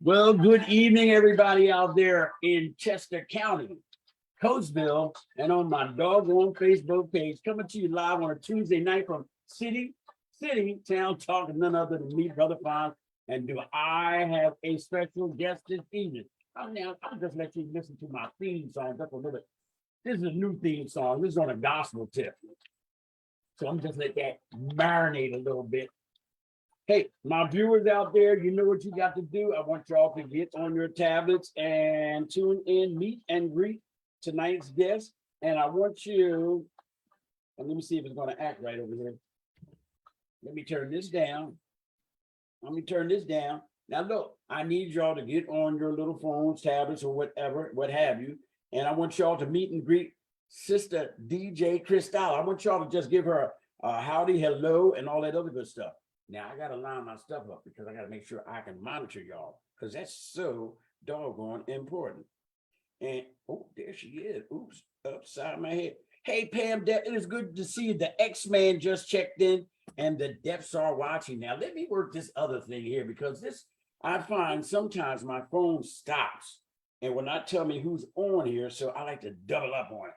Well, good evening, everybody out there in Chester County, Coatesville, and on my doggone Facebook page, coming to you live on a Tuesday night from Town Talk, and none other than me, Brother Fonz. And do I have a special guest this evening? I'll just let you listen to my theme song just a little bit. This is a new theme song. This is on a gospel tip. So I'm just let that marinate a little bit. Hey, my viewers out there, you know what you got to do. I want y'all to get on your tablets and tune in, meet and greet tonight's guest. And I want you, and let me see if it's going to act right over here. Let me turn this down. Now look, I need y'all to get on your little phones, tablets, or whatever, what have you. And I want y'all to meet and greet Sister DJ CrysStyle. I want y'all to just give her a howdy, hello, and all that other good stuff. Now I gotta line my stuff up because I gotta make sure I can monitor y'all because that's so doggone important. And oh, there she is. Oops, upside my head. Hey Pam, it is good to see you. The X-Man just checked in and the depths are watching. Now let me work this other thing here because this I find sometimes my phone stops and will not tell me who's on here. So I like to double up on it,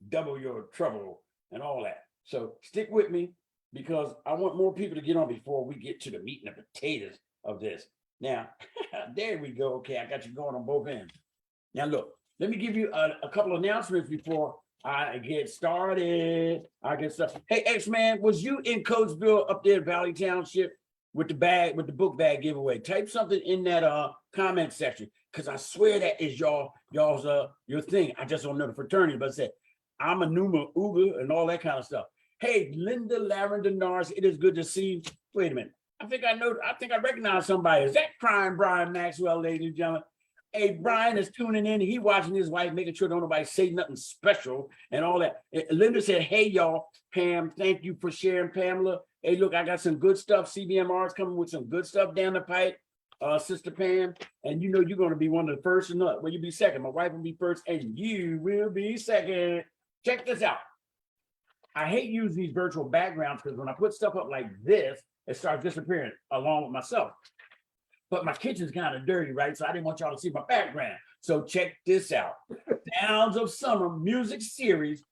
double your trouble and all that. So stick with me, because I want more people to get on before we get to the meat and the potatoes of this. Now, there we go. Okay, I got you going on both ends. Now, look, let me give you a couple of announcements before I get started. Hey, X-Man, was you in Coatesville up there in Valley Township with the book bag giveaway? Type something in that comment section, because I swear that is your thing. I just don't know the fraternity, but I said, I'm a Numa Uga and all that kind of stuff. Hey, Linda Lavender Norris, it is good to see you. Wait a minute. I think I recognize somebody. Is that Crying Brian Maxwell, ladies and gentlemen? Hey, Brian is tuning in. He watching his wife, making sure don't nobody say nothing special and all that. Linda said, hey, y'all. Pam, thank you for sharing, Pamela. Hey, look, I got some good stuff. CBMR is coming with some good stuff down the pipe, Sister Pam. And you know you're going to be one of the first. Well, you'll be second. My wife will be first, and you will be second. Check this out. I hate using these virtual backgrounds because when I put stuff up like this, it starts disappearing along with myself. But my kitchen's kind of dirty, right? So I didn't want y'all to see my background. So check this out. Sounds of Summer music series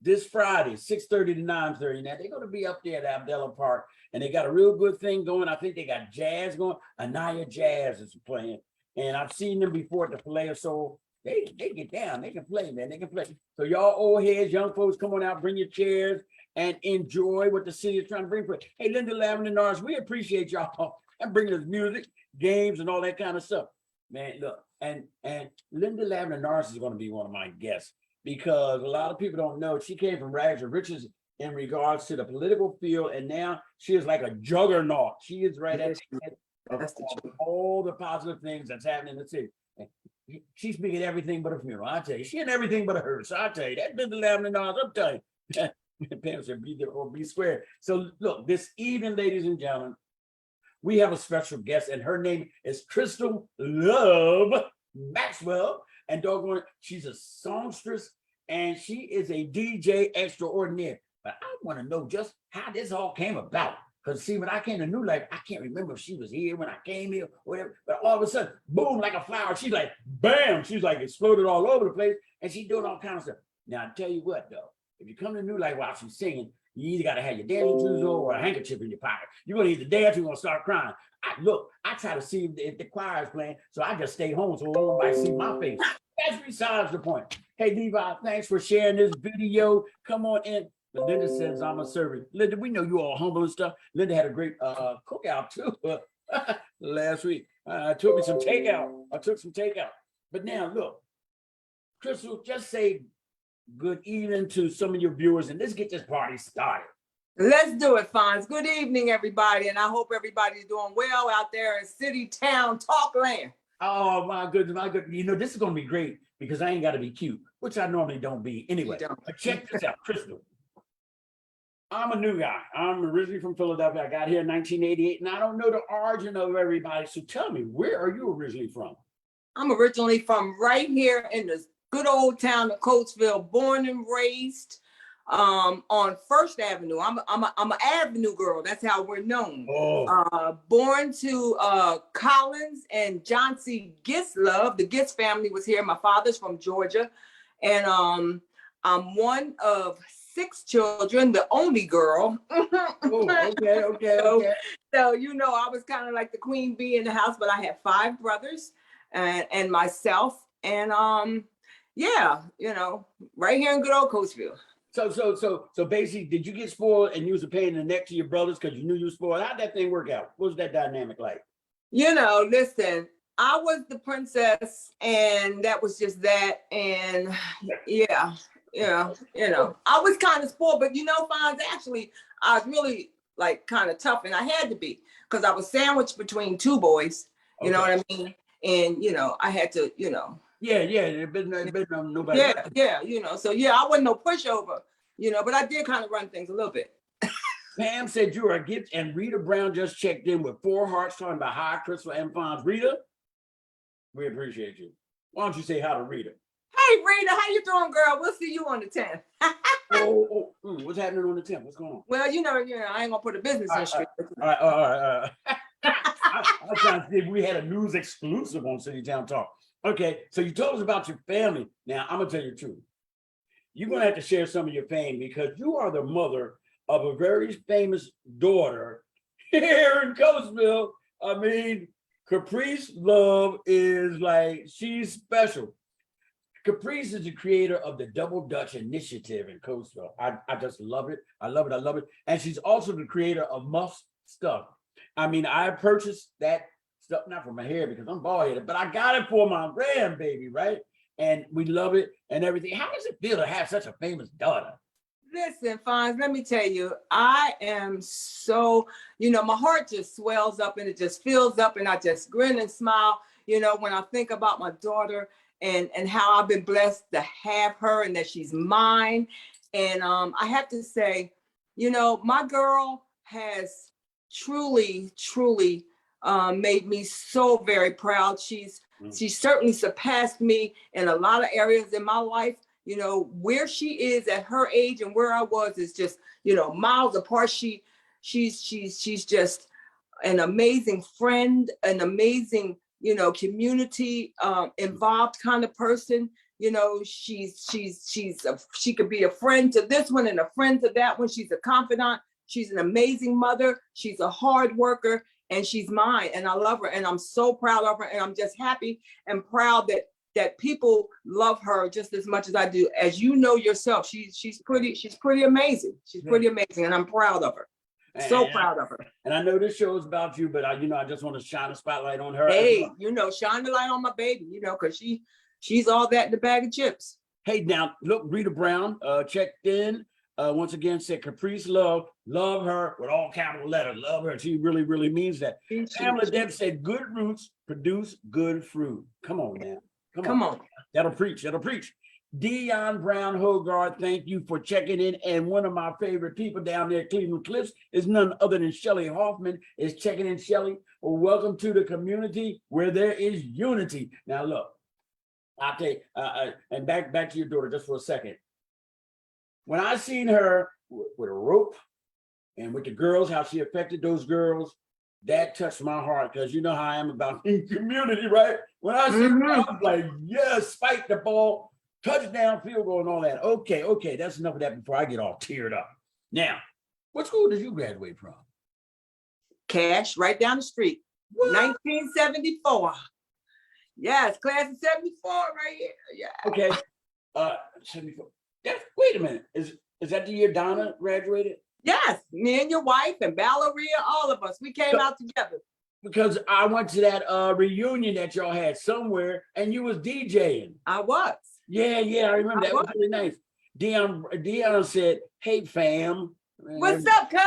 this Friday, 6:30 to 9:30. Now, they're going to be up there at Abdella Park, and they got a real good thing going. I think they got jazz going. Anaya Jazz is playing. And I've seen them before at the Filet of Soul. They get down. They can play, man. They can play. So y'all old heads, young folks, come on out, bring your chairs and enjoy what the city is trying to bring for it. Hey, Linda Lavender Norris, we appreciate y'all and bringing us music, games, and all that kind of stuff. Man, look, and Linda Lavender Norris is going to be one of my guests because a lot of people don't know she came from rags to riches in regards to the political field, and now she is like a juggernaut. She is right at all the positive things that's happening in the city. She's speaking everything but a funeral. I tell you, she in everything but a hearse. I tell you, that Linda Lavender Norris, I'm telling you. Pam said, be there or be square. So look, this evening, ladies and gentlemen, we have a special guest, and her name is Crystal Love Maxwell. And doggone it, she's a songstress, and she is a DJ extraordinaire. But I want to know just how this all came about. Because see, when I came to New Life, I can't remember if she was here when I came here or whatever. But all of a sudden, boom, like a flower. She's like, bam. She's like exploded all over the place. And she's doing all kinds of stuff. Now, I tell you what, though. If you come to New Life while she's singing, you either got to have your dancing shoes on or a handkerchief in your pocket. You're going to either dance or you're going to start crying. I try to see if the choir is playing, so I just stay home so nobody see my face. That's besides the point. Hey, Levi, thanks for sharing this video. Come on in. But Linda says I'm a servant. Linda, we know you all humble and stuff. Linda had a great cookout too last week. I took some takeout. But now look, Crystal, just say good evening to some of your viewers and let's get this party started. Let's do it, Fonz. Good evening, everybody. And I hope everybody's doing well out there in city, town, talk land. Oh, my goodness, my goodness. You know, this is going to be great because I ain't got to be cute, which I normally don't be anyway. But check this out, Crystal. I'm a new guy. I'm originally from Philadelphia. I got here in 1988, and I don't know the origin of everybody. So tell me, where are you originally from? I'm originally from right here in the good old town of Coatesville, born and raised. on First Avenue. I'm an Avenue girl. That's how we're known. Oh. Born to Collins and John C. Gislove. The Gist family was here. My father's from Georgia, and I'm one of 6 children, the only girl. Oh, okay. So you know, I was kind of like the queen bee in the house, but I had 5 brothers and myself, and yeah, you know, right here in good old Coachville. So basically, did you get spoiled and you was a pain in the neck to your brothers because you knew you were spoiled? How'd that thing work out? What was that dynamic like? You know, listen, I was the princess, and that was just that. And yeah, you know, I was kind of spoiled, but you know, Fonz, actually, I was really like kind of tough, and I had to be because I was sandwiched between 2 boys. You know what I mean? And you know, I had to, you know. Yeah, there'd been nobody. Yeah, you know, so yeah, I wasn't no pushover, you know, but I did kind of run things a little bit. Pam said you are a gift, and Rita Brown just checked in with 4 hearts talking about hi, CrysStyle and Fonz. Rita, we appreciate you. Why don't you say hi to Rita? Hey, Rita, how you doing, girl? We'll see you on the 10th. What's happening on the 10th? What's going on? Well, you know, I ain't gonna put a business in street. All right. I was trying to see if we had a news exclusive on City Town Talk. Okay, so you told us about your family. Now, I'm gonna tell you the truth. You're gonna have to share some of your fame because you are the mother of a very famous daughter here in Coatesville. I mean, Caprice Love is like, she's special. Caprice is the creator of the Double Dutch Initiative in Coatesville. I just love it. I love it. And she's also the creator of Muff Stuff. I mean, I purchased that stuff, not for my hair because I'm bald-headed, but I got it for my grandbaby, right? And we love it and everything. How does it feel to have such a famous daughter? Listen, Fonz, let me tell you, I am so, you know, my heart just swells up and it just fills up and I just grin and smile, you know, when I think about my daughter and how I've been blessed to have her and that she's mine. And I have to say, you know, my girl has truly made me so very proud. She's certainly surpassed me in a lot of areas in my life. You know, where she is at her age and where I was is just, you know, miles apart. She's just an amazing friend, an amazing, you know, community involved kind of person. You know, she could be a friend to this one and a friend to that one. She's a confidant. She's an amazing mother. She's a hard worker and she's mine. And I love her. And I'm so proud of her. And I'm just happy and proud that people love her just as much as I do. As you know yourself, she's pretty amazing. She's pretty amazing. And I'm proud of her. Proud of her. And I know this show is about you, but I just want to shine a spotlight on her. Hey, you know, shine the light on my baby, you know, because she's all that in the bag of chips. Hey, now look, Rita Brown checked in. Once again, said Caprice Love her with all capital letters. Love her. She really means that. Pamela Deb said, good roots produce good fruit. Come on, man. Come on. That'll preach. Dion Brown Hogarth, thank you for checking in. And one of my favorite people down there at Cleveland Cliffs is none other than Shelly Hoffman is checking in. Shelly, well, welcome to the community where there is unity. Now, look, I'll tell you, and back to your daughter just for a second. When I seen her with a rope and with the girls, how she affected those girls, that touched my heart because you know how I am about community, right? When I see her, I was like, yes, spike the ball, touchdown, field goal, and all that. Okay, that's enough of that before I get all teared up. Now, what school did you graduate from? Cash, right down the street. What? 1974. Yes, class of 74 right here. Yeah. Okay. 74. Wait a minute. Is that the year Donna graduated? Yes, me and your wife and Valeria, all of us. We came out together. Because I went to that reunion that y'all had somewhere and you was DJing. I was. Yeah, I remember. That was really nice. Dion said, hey, fam. What's up, cuz?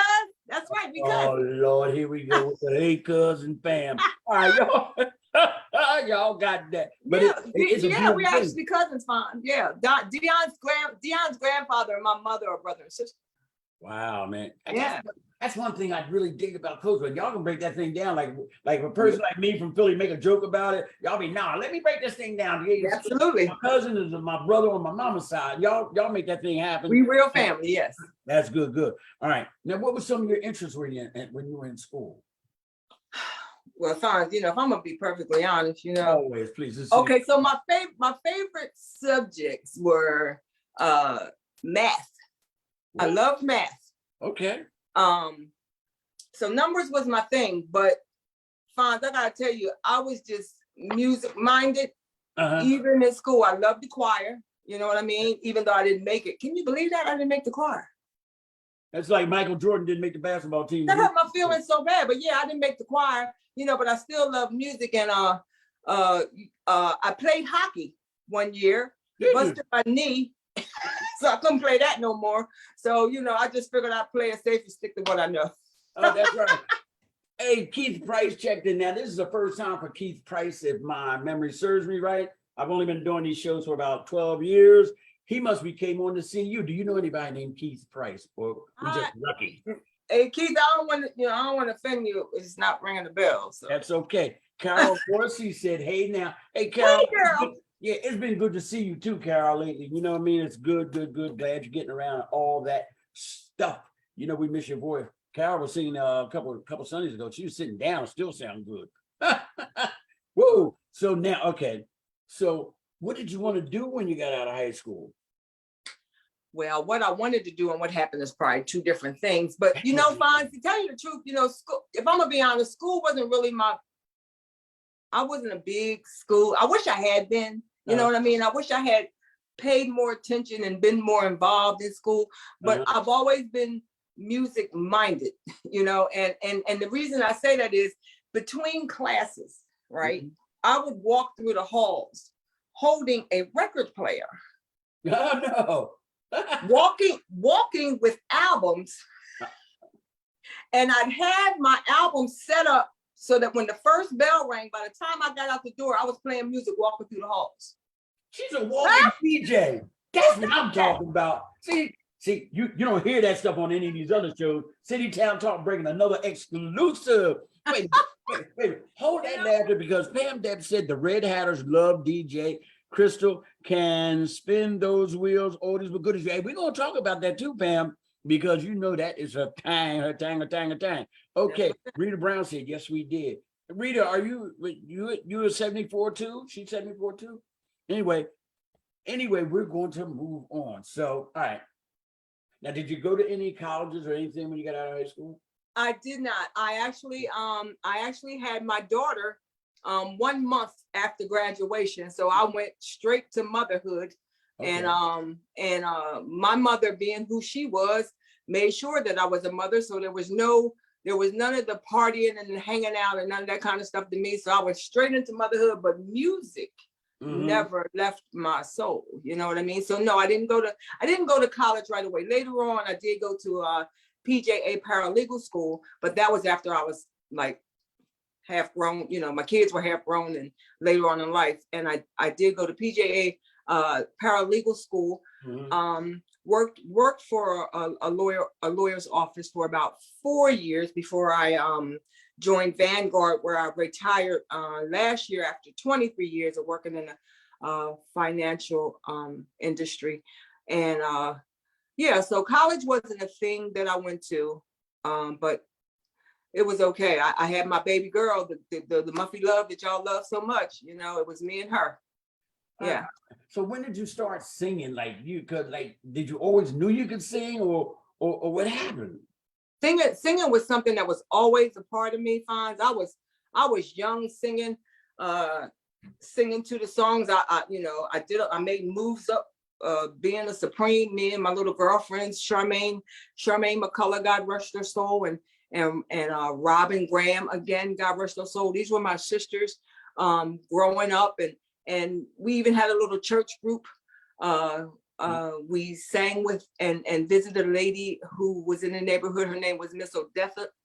That's right, we cousins. Oh, Lord, here we go with the hey, cousin, fam. All right, y'all got that. But yeah, we actually cousins, fine. Yeah, Dion's grandfather and my mother are brother and sister. Wow, man. Yeah. That's one thing I really dig about Coach. When y'all can break that thing down, like a person like me from Philly make a joke about it. Y'all be, nah, let me break this thing down. Yeah, Absolutely. my cousin is my brother on my mama's side. Y'all make that thing happen. We real family, yes. That's good, good. All right. Now, what were some of your interests when you were in school? Well, fine, if I'm gonna be perfectly honest, Always, please. Okay, so my favorite subjects were math. I loved math. Okay. So numbers was my thing, but Fonz, I gotta tell you, I was just music minded. Even in school, I loved the choir. You know what I mean? Even though I didn't make it. Can you believe that? I didn't make the choir. That's like Michael Jordan didn't make the basketball team. That hurt my feelings so bad. But yeah, I didn't make the choir, but I still love music. And I played hockey one year, busted my knee. So I couldn't play that no more. So, I just figured I'd play it safe and stick to what I know. Oh, that's right. Hey, Keith Price checked in. Now, this is the first time for Keith Price, if my memory serves me right. I've only been doing these shows for about 12 years. He must be came on to see you. Do you know anybody named Keith Price? Or we just lucky? Hey, Keith, I don't want to offend you. It's not ringing the bell. So that's okay. Carol Dorsey said, hey, now. Hey, Carol. Hey, girl. Yeah, it's been good to see you too, Carol, lately. You know what I mean? It's good. Glad you're getting around all that stuff. We miss your voice. Carol was singing a couple Sundays ago. She was sitting down, still sound good. Whoa. So now, okay. So what did you want to do when you got out of high school? Well, what I wanted to do and what happened is probably two different things. But, Fonz, to tell you the truth, school, if I'm going to be honest, school wasn't really I wasn't a big school. I wish I had been, you know what I mean? I wish I had paid more attention and been more involved in school, but I've always been music minded, and the reason I say that is between classes, right? I would walk through the halls holding a record player. Oh, no. walking with albums. And I'd had my album set up so that when the first bell rang, by the time I got out the door, I was playing music walking through the halls. She's a walking DJ. That's what I'm talking about. See, you don't hear that stuff on any of these other shows. City Town Talk bringing another exclusive. Wait. Hold that laughter, because Pam Deb said the Red Hatters love DJ. Crystal can spin those wheels, oldies but goodies. Hey, we're going to talk about that too, Pam, because that is her tang. Okay, Rita Brown said, yes, we did. Rita, are you a 74 too? She's 74 too? Anyway, we're going to move on. So, all right. Now, did you go to any colleges or anything when you got out of high school? I did not. I actually had my daughter 1 month after graduation. So I went straight to motherhood. Okay. And my mother, being who she was, made sure that I was a mother. So there was none of the partying and hanging out and none of that kind of stuff to me. So I went straight into motherhood, but music never left my soul. You know what I mean? So no, I didn't go to college right away. Later on, I did go to PJA paralegal school, but that was after I was like half grown. My kids were half grown and later on in life. And I did go to PJA paralegal school. Worked for a lawyer's office for about 4 years before I joined Vanguard, where I retired last year after 23 years of working in the financial industry. And so college wasn't a thing that I went to, but it was okay. I had my baby girl, the Muffy Love that y'all love so much. It was me and her. Yeah. So when did you start singing? Did you always knew you could sing, or what happened? Singing was something that was always a part of me, Fonz. I was young singing to the songs. I made moves up, being a Supreme. Me and my little girlfriends, Charmaine McCullough, God rest her soul, and Robin Graham, again, God rest her soul. These were my sisters growing up, and we even had a little church group. We sang with and visited a lady who was in the neighborhood. Her name was Miss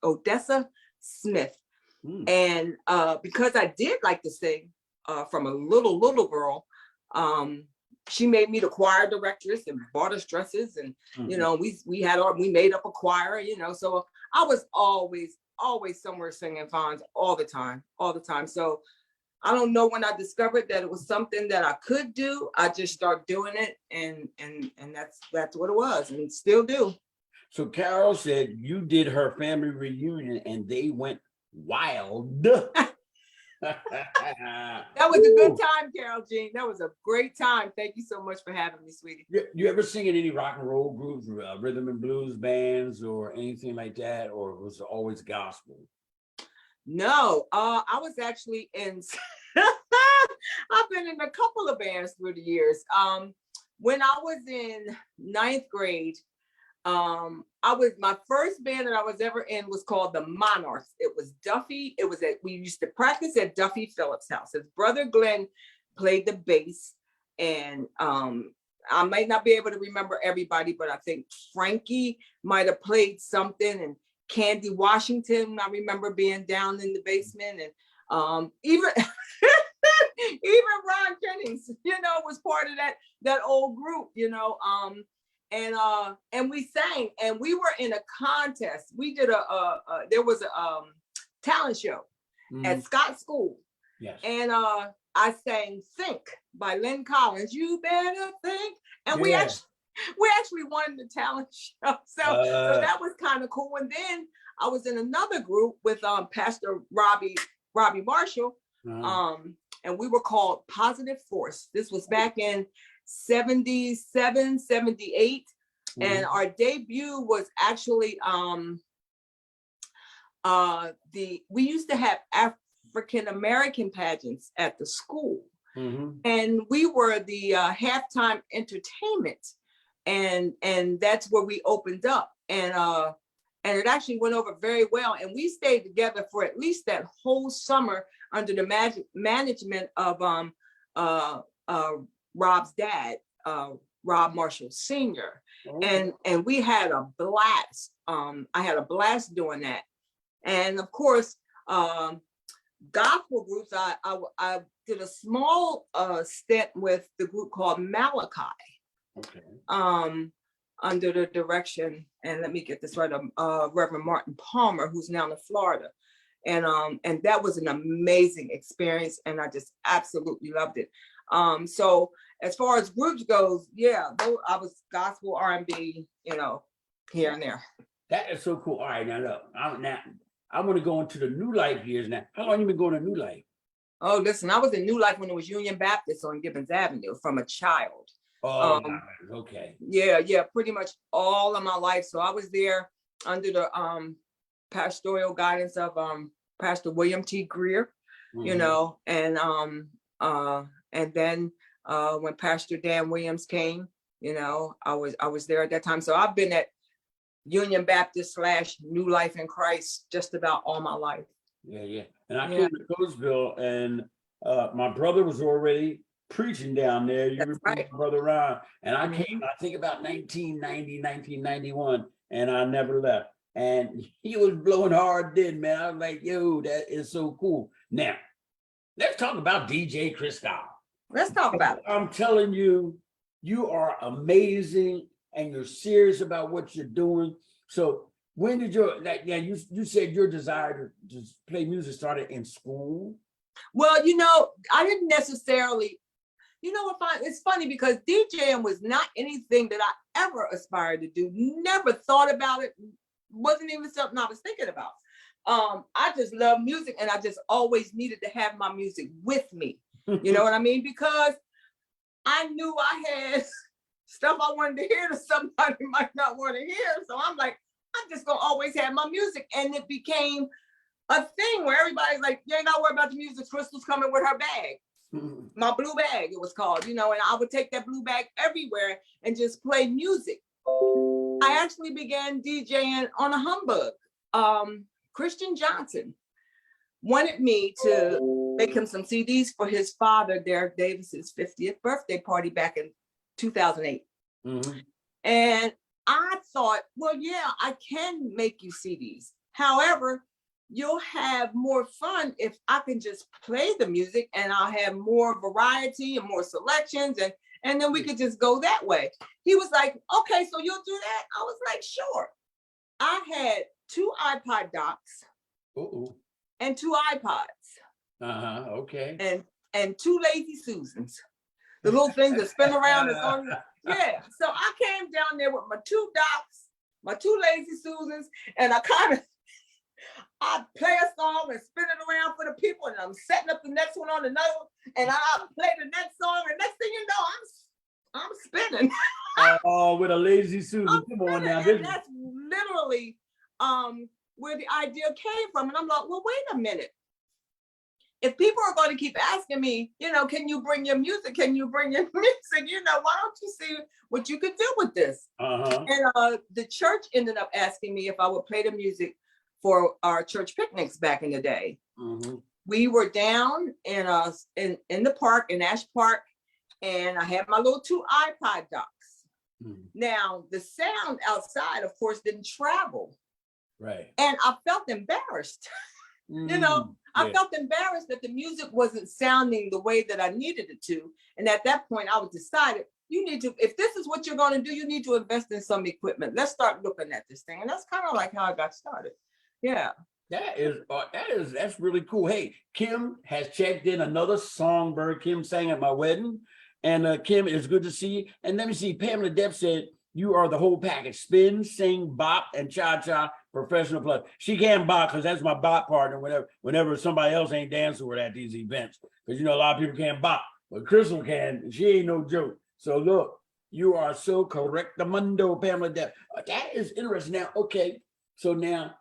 Odessa Smith. And because I did like to sing from a little girl, she made me the choir directress and bought us dresses, and you know, we made up a choir, you know. So I was always somewhere singing Fonz all the time. So I don't know when I discovered that it was something that I could do. I just started doing it, and that's what it was, and still do. So Carol said you did her family reunion and they went wild. That was a good time, Carol Jean. That was a great time. Thank you so much for having me, sweetie. You ever sing in any rock and roll groups, rhythm and blues bands, or anything like that, or was it always gospel? No, I was actually in. I've been in a couple of bands through the years. When I was in 9th grade, my first band that I was ever in was called the Monarchs. It was Duffy. We used to practice at Duffy Phillips' house. His brother Glenn played the bass, and I might not be able to remember everybody, but I think Frankie might have played something, and Candy Washington, I remember being down in the basement, and even even Ron Jennings, you know, was part of that old group, you know. And we sang, and we were in a contest. We did there was a talent show at Scott School. Yes. And I sang Think by Lynn Collins. You better think. And we actually won the talent show. So that was kind of cool. And then I was in another group with Pastor Robbie Marshall. And we were called Positive Force. This was back in 77, 78. And our debut was actually we used to have African American pageants at the school. And we were the halftime entertainment, and that's where we opened up, and it actually went over very well, and we stayed together for at least that whole summer under the management of Rob's dad, Rob Marshall Sr. And we had a blast. I had a blast doing that, and of course, gospel groups. I did a small stint with the group called Malachi. Okay. Under the direction, and let me get this right, Reverend Martin Palmer, who's now in Florida, and that was an amazing experience, and I just absolutely loved it. So as far as groups goes, yeah, I was gospel, R&B, you know, here and there. That is so cool. All right, now look, I want to go into the New Life years now. How long you been going to New Life? Oh, listen, I was in New Life when it was Union Baptist on Gibbons Avenue from a child. Oh, okay. Yeah, pretty much all of my life. So I was there under the pastoral guidance of Pastor William T. Greer, you know, and then when Pastor Dan Williams came, you know, I was there at that time. So I've been at Union Baptist / New Life in Christ just about all my life. Yeah. And I came to Coatesville, and my brother was already preaching down there. You remember my brother Ron? And I came, I think about 1990, 1991, and I never left. And he was blowing hard then, man. I was like, yo, that is so cool. Now, let's talk about DJ CrysStyle. Let's talk about it. I'm telling you, you are amazing, and you're serious about what you're doing. So when did you said your desire to play music started in school? Well, you know, I didn't necessarily, you know what, it's funny because DJing was not anything that I ever aspired to do, never thought about it, wasn't even something I was thinking about. I just love music, and I just always needed to have my music with me. You know what I mean? Because I knew I had stuff I wanted to hear that somebody might not want to hear. So I'm like, I'm just gonna always have my music. And it became a thing where everybody's like, you ain't gotta worry about the music. Crystal's coming with her bag. My blue bag, it was called, you know, and I would take that blue bag everywhere and just play music. I actually began DJing on a humbug. Christian Johnson wanted me to make him some CDs for his father, Derek Davis's 50th birthday party back in 2008. And I thought, well, yeah, I can make you CDs. However, you'll have more fun if I can just play the music, and I'll have more variety and more selections, and and then we could just go that way. He was like, okay, so you'll do that? I was like, sure. I had 2 iPod docks and 2 iPods. Okay. And 2 Lazy Susans. The little things that spin around and on. Yeah. So I came down there with my 2 docks, my 2 Lazy Susans, and I play a song and spin it around for the people, and I'm setting up the next one on another one, and I play the next song, and next thing you know, I'm spinning. Oh, with a Lazy Susan. Come on now. And that's literally where the idea came from. And I'm like, well, wait a minute. If people are going to keep asking me, can you bring your music? Can you bring your music? Why don't you see what you could do with this? And the church ended up asking me if I would play the music for our church picnics back in the day. We were down in the park, in Ash Park, and I had my little 2 iPod docks. Now, the sound outside, of course, didn't travel. Right. And I felt embarrassed. I felt embarrassed that the music wasn't sounding the way that I needed it to. And at that point, I was decided, if this is what you're going to do, you need to invest in some equipment. Let's start looking at this thing. And that's kind of like how I got started. Yeah. That's really cool. Hey, Kim has checked in, another songbird. Kim sang at my wedding. And Kim, it's good to see you. And let me see, Pamela Depp said, you are the whole package: spin, sing, bop, and cha-cha, professional plus. She can bop because that's my bop partner whenever somebody else ain't dancing with at these events. Because, a lot of people can't bop, but Crystal can, and she ain't no joke. So look, you are so correctamundo, Pamela Depp. That is interesting. Now, okay, so now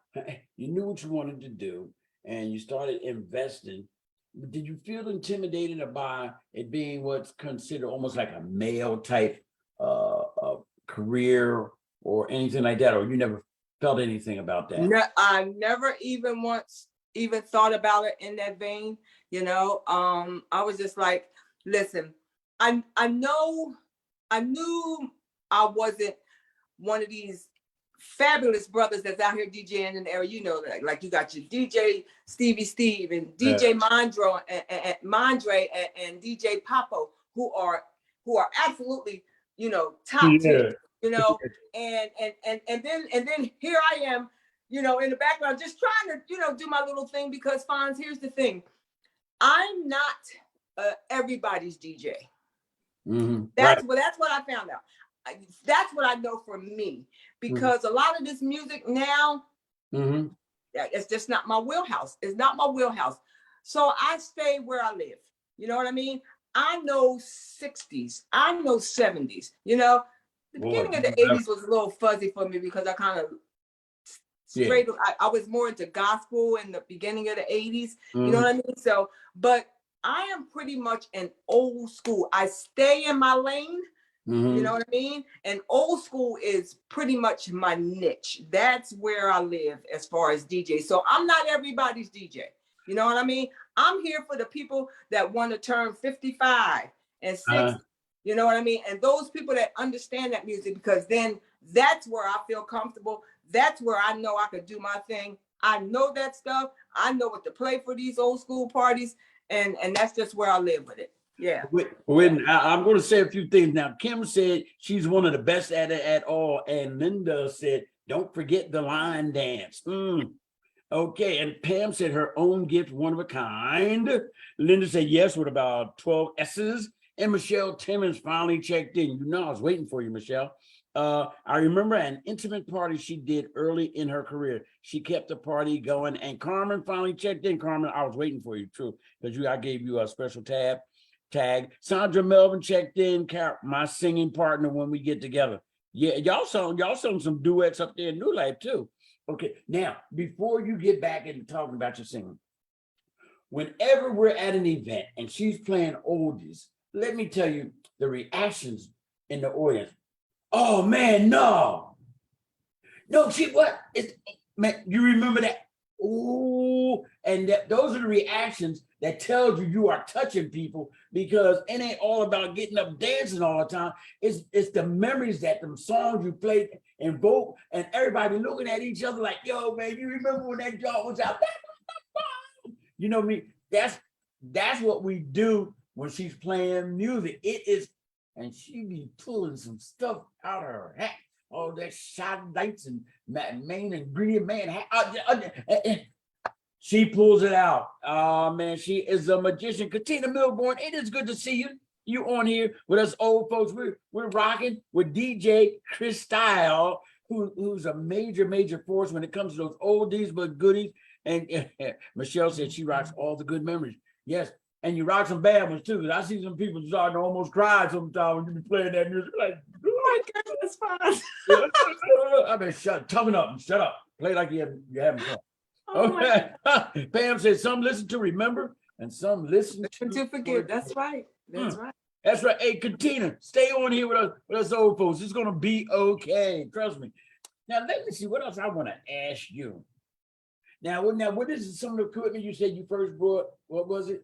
you knew what you wanted to do, and you started investing. Did you feel intimidated by it being what's considered almost like a male type career or anything like that, or you never felt anything about that? No, I never even once thought about it in that vein. I was just like, listen, I knew I wasn't one of these fabulous brothers that's out here DJing in the area. Like you got your DJ Stevie Steve and DJ Mondro and Mondre and DJ Papo, who are absolutely top tier, and then here I am, in the background just trying to do my little thing, because Fonz, here's the thing, I'm not everybody's DJ. That's what I found out. That's what I know for me, because a lot of this music now, it's just not my wheelhouse. It's not my wheelhouse. So I stay where I live. You know what I mean? I know 60s. I know 70s. The beginning of the 80s was a little fuzzy for me, because I kind of I was more into gospel in the beginning of the 80s. You know what I mean? So, but I am pretty much an old school. I stay in my lane. You know what I mean? And old school is pretty much my niche. That's where I live as far as DJ. So I'm not everybody's DJ. You know what I mean? I'm here for the people that want to turn 55 and 60. You know what I mean? And those people that understand that music, because then that's where I feel comfortable. That's where I know I could do my thing. I know that stuff. I know what to play for these old school parties. And that's just where I live with it. Yeah. I'm going to say a few things now. Kim said she's one of the best at it at all. And Linda said, don't forget the line dance. Okay. And Pam said her own gift, one of a kind. Linda said yes with about 12 S's. And Michelle Timmons finally checked in. I was waiting for you, Michelle. I remember an intimate party she did early in her career. She kept the party going. And Carmen finally checked in. Carmen, I was waiting for you, true, because I gave you a special tag. Sandra Melvin checked in, my singing partner when we get together. Yeah, y'all sung some duets up there in New Life too. Okay, now before you get back into talking about your singing, whenever we're at an event and she's playing oldies, let me tell you the reactions in the audience. Oh man, no, she what? Man, you remember that? Ooh, and those are the reactions that tells you are touching people, because it ain't all about getting up dancing all the time. It's the memories that them songs you played invoke, and everybody looking at each other like, yo, man, you remember when that joint was out? You know me. That's what we do when she's playing music. It is and she be pulling some stuff out of her hat. All that shot lights and main ingredient, man. She pulls it out. Oh man, she is a magician. Katina Milborn, it is good to see you. You on here with us old folks. We're rocking with DJ CrysStyle, who's a major force when it comes to those oldies but goodies. And Michelle said she rocks all the good memories. Yes, and you rock some bad ones too. Because I see some people starting to almost cry sometimes when you be playing that music. Like, oh my goodness, fine. I mean, toughen up and shut up. Play like you're having fun. Oh Okay. Pam said some listen to remember and some listen to forget. That's right. That's right. That's right. Hey, Katina, stay on here with us old folks. It's gonna be okay. Trust me. Now let me see what else I want to ask you. Now, what is some of the equipment you said you first brought? What was it?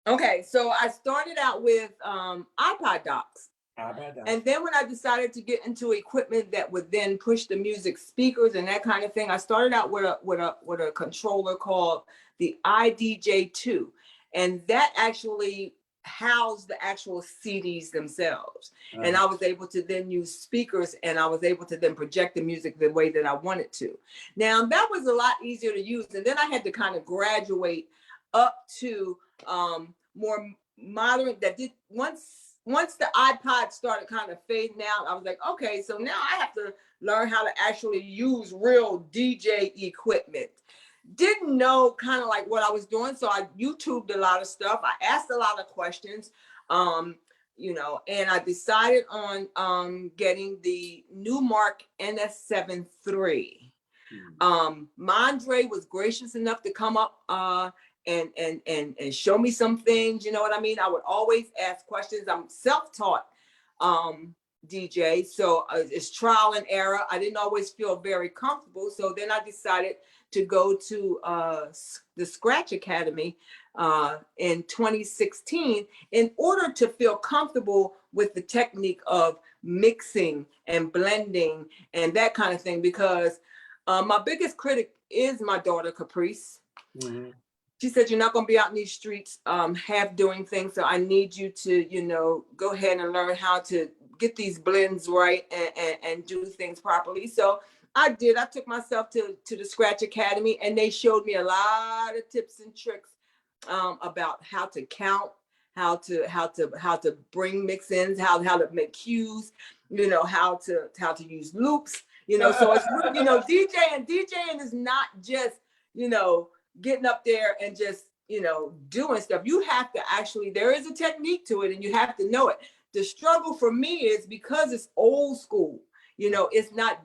Okay, so I started out with iPod docks. And then when I decided to get into equipment that would then push the music speakers and that kind of thing, I started out with a controller called the IDJ2, and that actually housed the actual CDs themselves. And I was able to then use speakers, and I was able to then project the music the way that I wanted to. Now that was a lot easier to use, and then I had to kind of graduate up to more modern. That did once the iPod started kind of fading out, I was like, okay, so now I have to learn how to actually use real DJ equipment. Didn't know kind of like what I was doing. So I YouTubed a lot of stuff. I asked a lot of questions, you know, and I decided on getting the Newmark NS7 III. Mondre was gracious enough to come up and show me some things, you know what I mean? I would always ask questions. I'm self-taught DJ, so it's trial and error. I didn't always feel very comfortable, so then I decided to go to the Scratch Academy in 2016 in order to feel comfortable with the technique of mixing and blending and that kind of thing, because my biggest critic is my daughter, Caprice. Mm-hmm. She said, you're not going to be out in these streets half doing things. So I need you to, you know, go ahead and learn how to get these blends right and do things properly. So I did. I took myself to the Scratch Academy, and they showed me a lot of tips and tricks about how to count, how to bring mix-ins, how to make cues, you know, how to use loops, you know. So it's, you know, DJing is not just, you know, getting up there and just, you know, doing stuff. You have to actually, there is a technique to it, and you have to know it. The struggle for me is because it's old school, you know, it's not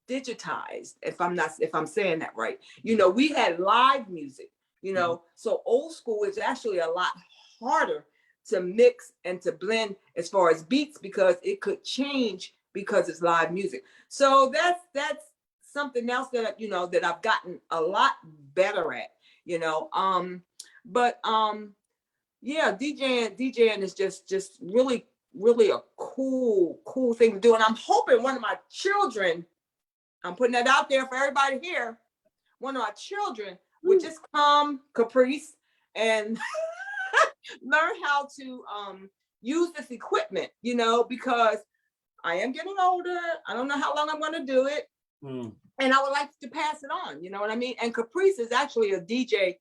digitized, if I'm saying that right. You know, we had live music, you know, so old school is actually a lot harder to mix and to blend as far as beats, because it could change because it's live music. So that's something else that, you know, that I've gotten a lot better at, you know. Yeah, DJing is just really a cool thing to do. And I'm hoping one of my children, I'm putting that out there for everybody here, one of my children would just come, Caprice, and learn how to use this equipment, you know, because I am getting older. I don't know how long I'm going to do it. And I would like to pass it on, you know what I mean? And Caprice is actually a DJ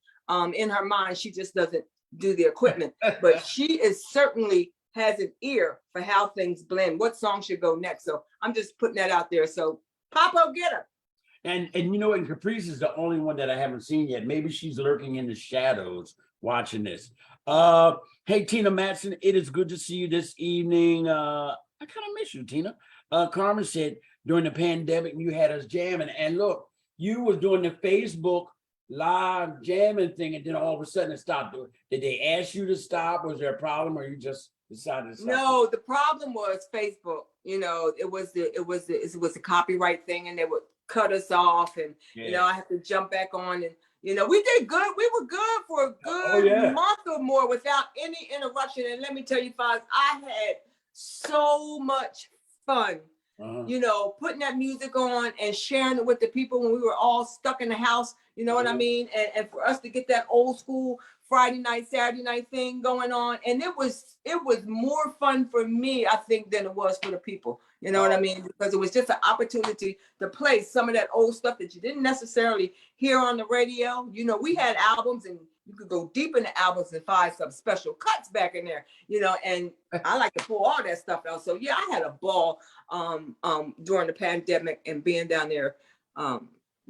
in her mind. She just doesn't do the equipment, but she is certainly has an ear for how things blend, what song should go next. So I'm just putting that out there. So Papo, get her. And you know, and Caprice is the only one that I haven't seen yet. Maybe she's lurking in the shadows watching this. Hey, Tina Matson, it is good to see you this evening. I kind of miss you, Tina. Carmen said during the pandemic you had us jamming, and look, you was doing the Facebook live jamming thing, and then all of a sudden it stopped. Did they ask you to stop? Was there a problem, or you just decided to stop? No, the problem was Facebook. You know, it was the copyright thing, and they would cut us off, and you know, I have to jump back on, and you know, we did good. We were good for a good month or more without any interruption. And let me tell you, Fonz, I had so much fun. You know, putting that music on and sharing it with the people when we were all stuck in the house, you know what I mean? And for us to get that old school Friday night, Saturday night thing going on. And it was more fun for me, I think, than it was for the people. You know what I mean? Because it was just an opportunity to play some of that old stuff that you didn't necessarily hear on the radio. You know, we had albums and you could go deep in the albums and find some special cuts back in there, you know, and I like to pull all that stuff out. So yeah, I had a ball during the pandemic and being down there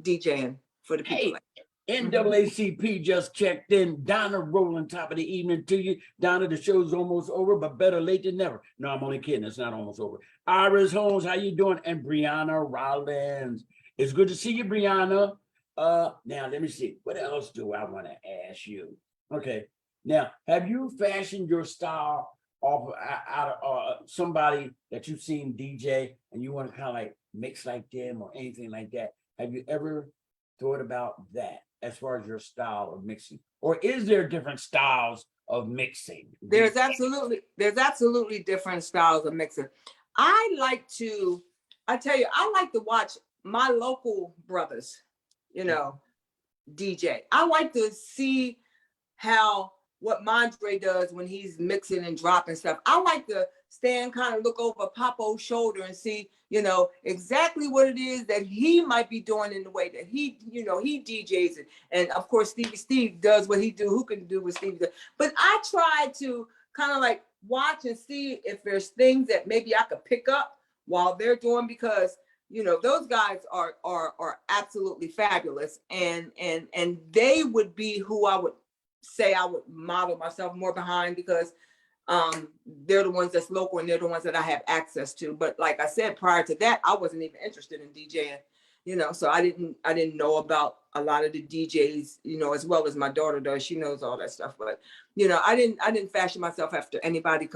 DJing for the people. Hey, NAACP just checked in. Donna rolling top of the evening to you. Donna, the show's almost over, but better late than never. No, I'm only kidding. It's not almost over. Iris Holmes, how you doing? And Brianna Rollins. It's good to see you, Brianna. Now let me see. What else do I want to ask you? Okay. Now, have you fashioned your style off out of somebody that you've seen DJ and you want to kind of like mix like them or anything like that? Have you ever thought about that as far as your style of mixing? Or is there different styles of mixing? There's absolutely different styles of mixing. I like to watch my local brothers, you know, DJ. I like to see what Mondre does when he's mixing and dropping stuff. I like to stand, kind of look over Papo's shoulder and see, you know, exactly what it is that he might be doing in the way that he, you know, he DJs it. And of course, Steve does what he do. Who can do what Steve does? But I try to kind of like watch and see if there's things that maybe I could pick up while they're doing, because you know, those guys are absolutely fabulous, and they would be who I would say I would model myself more behind, because they're the ones that's local and they're the ones that I have access to. But like I said, prior to that, I wasn't even interested in DJing, you know, so I didn't know about a lot of the DJs, you know, as well as my daughter does. She knows all that stuff, but you know, I didn't fashion myself after anybody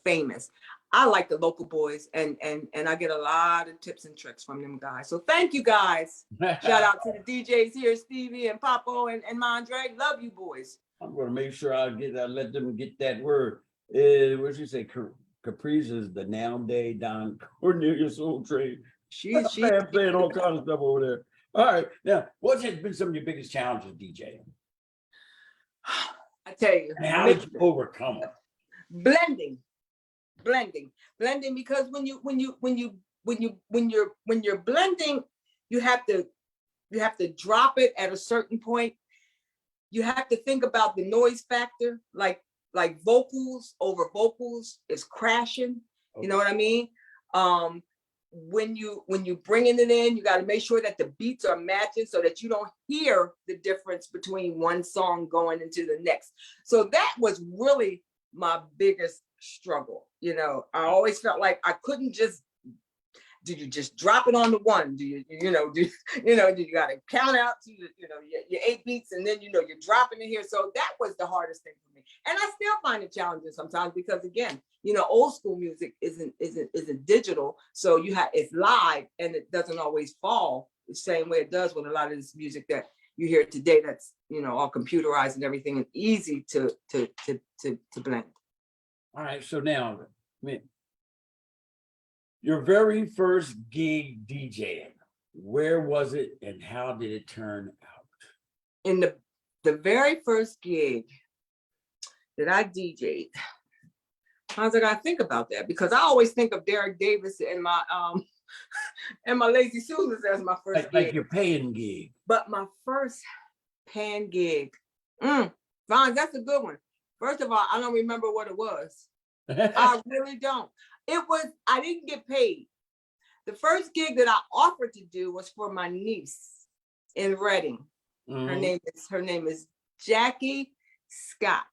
famous. I like the local boys, and I get a lot of tips and tricks from them guys. So thank you guys. Shout out to the DJs here, Stevie and Papo and Mondre. Love you boys. I'm going to make sure I let them get that word. What you say? Caprice is the noun day, Don Cornelius Soul Trade. She's playing all kinds of stuff over there. All right. Now, what has been some of your biggest challenges, DJ? I tell you. And how did you overcome it? Blending, because when you're blending, you have to drop it at a certain point. You have to think about the noise factor, like vocals over vocals is crashing. Okay. You know what I mean? When you bringing it in, you got to make sure that the beats are matching so that you don't hear the difference between one song going into the next. So that was really my biggest struggle. You know, I always felt like I couldn't do you just drop it on the one? Do you got to count out to your 8 beats, and then you're dropping it here. So that was the hardest thing for me, and I still find it challenging sometimes, because again, old school music isn't digital, so it's live and it doesn't always fall the same way it does with a lot of this music that you hear today. That's all computerized and everything, and easy to blend. All right, so now, your very first gig DJing, where was it and how did it turn out? In the very first gig that I DJ'd, I was like, I think about that, because I always think of Derek Davis and my and my Lazy Susans as my first gig. Like your paying gig. But my first paying gig, Vaughn, that's a good one. First of all, I don't remember what it was. I really don't. I didn't get paid. The first gig that I offered to do was for my niece in Reading. Mm-hmm. Her name is Jackie Scott.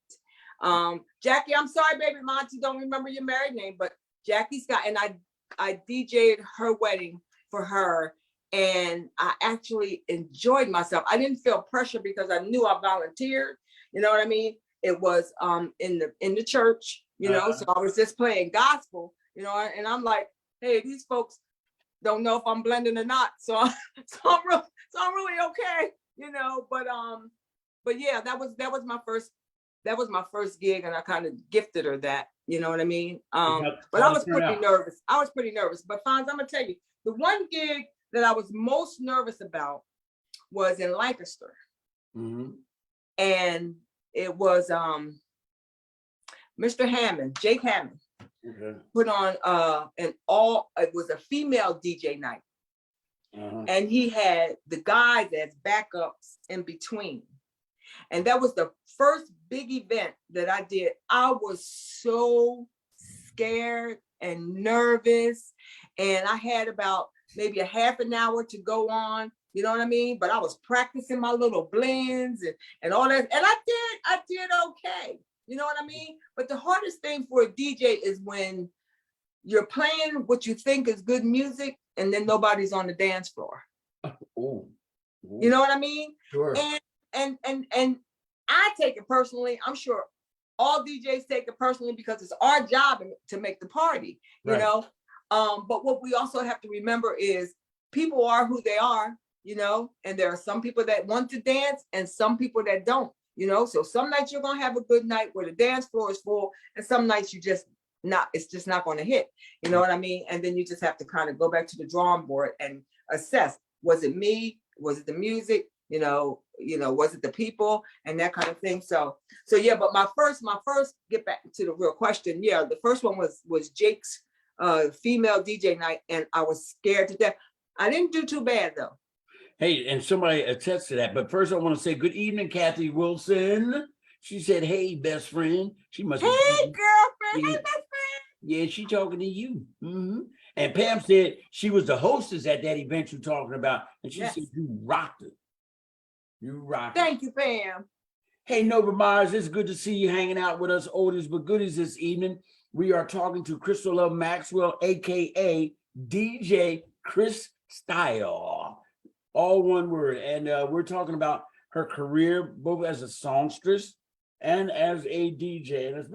Jackie, I'm sorry, baby, Monty, don't remember your married name, but Jackie Scott. And I DJ'd her wedding for her, and I actually enjoyed myself. I didn't feel pressure because I knew I volunteered. You know what I mean? It was in the church, so I was just playing gospel, and I'm like, hey, these folks don't know if I'm blending or not, so I'm really okay, but yeah, that was my first gig, and I kind of gifted her that, you know what I mean? But I was pretty nervous. But Fonz, I'm gonna tell you, the one gig that I was most nervous about was in Lancaster. Mm-hmm. And it was Mr. Hammond, Jake Hammond, put on it was a female DJ night. And he had the guys as backups in between. And that was the first big event that I did. I was so scared and nervous. And I had about maybe a half an hour to go on, you know what I mean? But I was practicing my little blends and all that. And I did okay, you know what I mean? But the hardest thing for a DJ is when you're playing what you think is good music and then nobody's on the dance floor. Ooh. You know what I mean? Sure. And I take it personally. I'm sure all DJs take it personally because it's our job to make the party, you know? But what we also have to remember is people are who they are, you know, and there are some people that want to dance and some people that don't, you know? So some nights you're gonna have a good night where the dance floor is full and some nights it's just not gonna hit, you know what I mean? And then you just have to kind of go back to the drawing board and assess, was it me? Was it the music? You know, was it the people and that kind of thing? So yeah, but my first, get back to the real question. Yeah, the first one was Jake's female DJ night and I was scared to death. I didn't do too bad though. Hey, and somebody attests to that. But first I want to say good evening, Kathy Wilson. She said, hey, best friend. She must Hey, girlfriend. Yeah. Hey, best friend. Yeah, she talking to you. And Pam said she was the hostess at that event you're talking about. And she said you rocked it. You rocked it. Thank you, Pam. Hey, Nova Myers, it's good to see you hanging out with us, oldies but goodies this evening. We are talking to Crystal Love Maxwell, aka DJ CrysStyle. All one word. And we're talking about her career, both as a songstress and as a DJ. And it's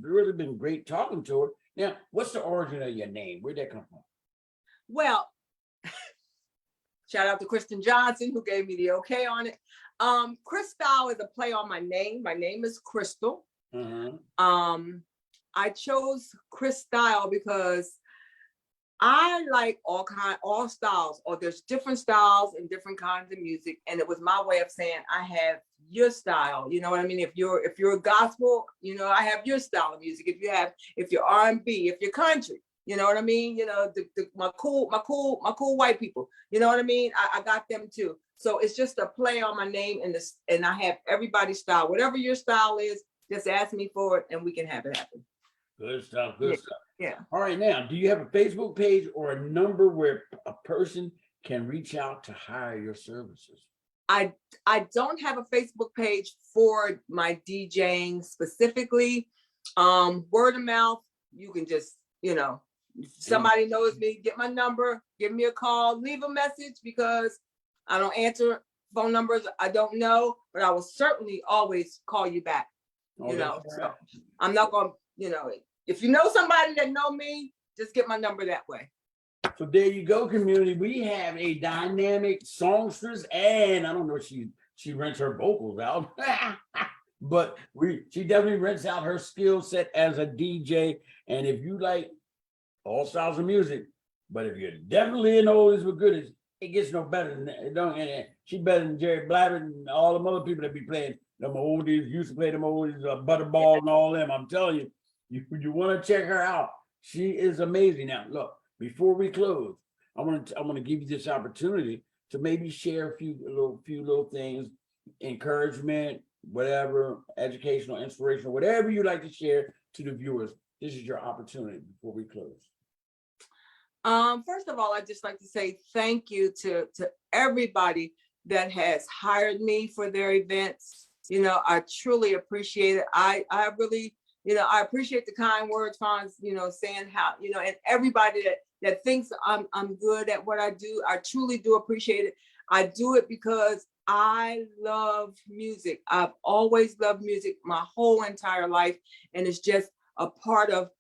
really been great talking to her. Now, what's the origin of your name? Where'd that come from? Well, shout out to Kristen Johnson, who gave me the okay on it. CrysStyle is a play on my name. My name is Crystal. I chose CrysStyle because I like all styles, or there's different styles and different kinds of music. And it was my way of saying I have your style. You know what I mean? If you're a gospel, you know, I have your style of music. If you're R&B, if you're country, you know what I mean? You know, my cool white people, you know what I mean? I got them too. So it's just a play on my name and I have everybody's style. Whatever your style is, just ask me for it and we can have it happen. Good stuff, good stuff. Yeah. All right, now, do you have a Facebook page or a number where a person can reach out to hire your services? I don't have a Facebook page for my DJing specifically. Word of mouth, you can just, you know, if somebody knows me, get my number, give me a call, leave a message because I don't answer phone numbers I don't know, but I will certainly always call you back. You know, so I'm not going to, you know, if you know somebody that know me, just get my number that way. So there you go, community. We have a dynamic songstress, and I don't know if she rents her vocals out, but she definitely rents out her skill set as a DJ. And if you like all styles of music, but if you're definitely in oldies but goodies, it gets no better than that. It don't, and she's better than Jerry Blabbert and all them other people that be playing them oldies, used to play them oldies, Butterball and all them. I'm telling you, you want to check her out. She is amazing. Now, look, before we close, I want to give you this opportunity to maybe share a few little things, encouragement, whatever, educational, inspirational, whatever you'd like to share to the viewers. This is your opportunity before we close. First of all, I'd just like to say thank you to everybody that has hired me for their events. You know, I truly appreciate it. I really, you know, I appreciate the kind words, Fonz, you know, saying how, you know, and everybody that thinks I'm good at what I do. I truly do appreciate it. I do it because I love music. I've always loved music my whole entire life. And it's just a part of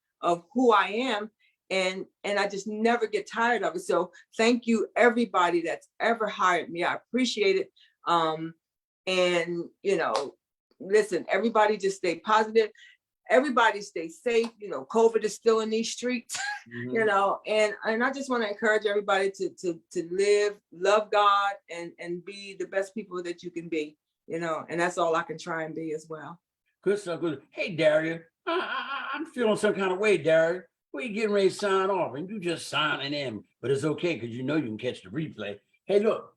who I am. And I just never get tired of it. So thank you, everybody that's ever hired me. I appreciate it. And, you know, listen, everybody just stay positive. Everybody stay safe. You know, COVID is still in these streets, you know, and I just want to encourage everybody to live, love God, and be the best people that you can be. you know, and that's all I can try and be as well. Good stuff. Good. Hey, Daria, I'm feeling some kind of way, Daria. We getting ready to sign off, and you just signing in, but it's okay because you know you can catch the replay. Hey, look,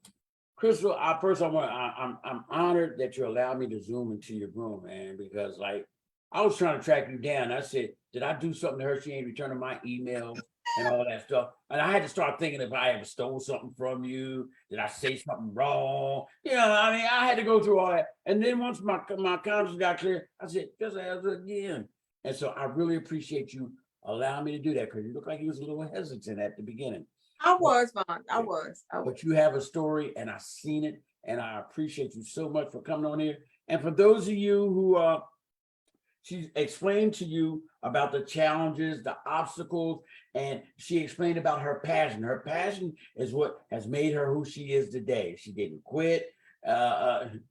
Crystal. I'm honored that you allowed me to zoom into your room, man, because like I was trying to track you down. I said, did I do something to her? She ain't returning my emails and all that stuff. And I had to start thinking if I ever stole something from you, did I say something wrong? You know, I mean, I had to go through all that. And then once my conscience got clear, I said, just ask it again. And so I really appreciate you allowing me to do that because you look like you was a little hesitant at the beginning. I was, Vaughn. I was. But you have a story and I've seen it. And I appreciate you so much for coming on here. And for those of you who she explained to you about the challenges, the obstacles, and she explained about her passion. Her passion is what has made her who she is today. She didn't quit.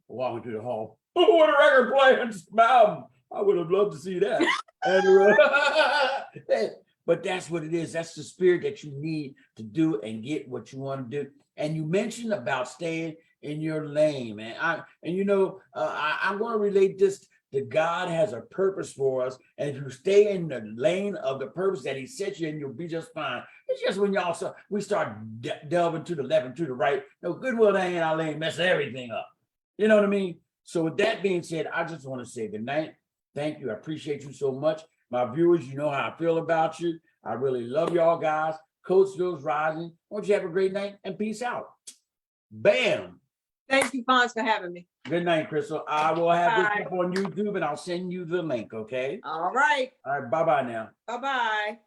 Walking through the hall. Oh, what a record playing smile. I would have loved to see that. And, but that's what it is. That's the spirit that you need to do and get what you want to do. And you mentioned about staying in your lane, man. I'm going to relate this that God has a purpose for us. And if you stay in the lane of the purpose that he set you in, you'll be just fine. It's just when we start delving to the left and to the right. No, goodwill ain't in our lane, mess everything up. You know what I mean? So with that being said, I just want to say good night. Thank you. I appreciate you so much. My viewers, you know how I feel about you. I really love y'all guys. Coatesville's rising. Won't you have a great night and peace out. Bam. Thank you, Vaughn, for having me. Good night, Crystal. I will have this up on YouTube and I'll send you the link, okay? All right. All right, bye-bye now. Bye-bye.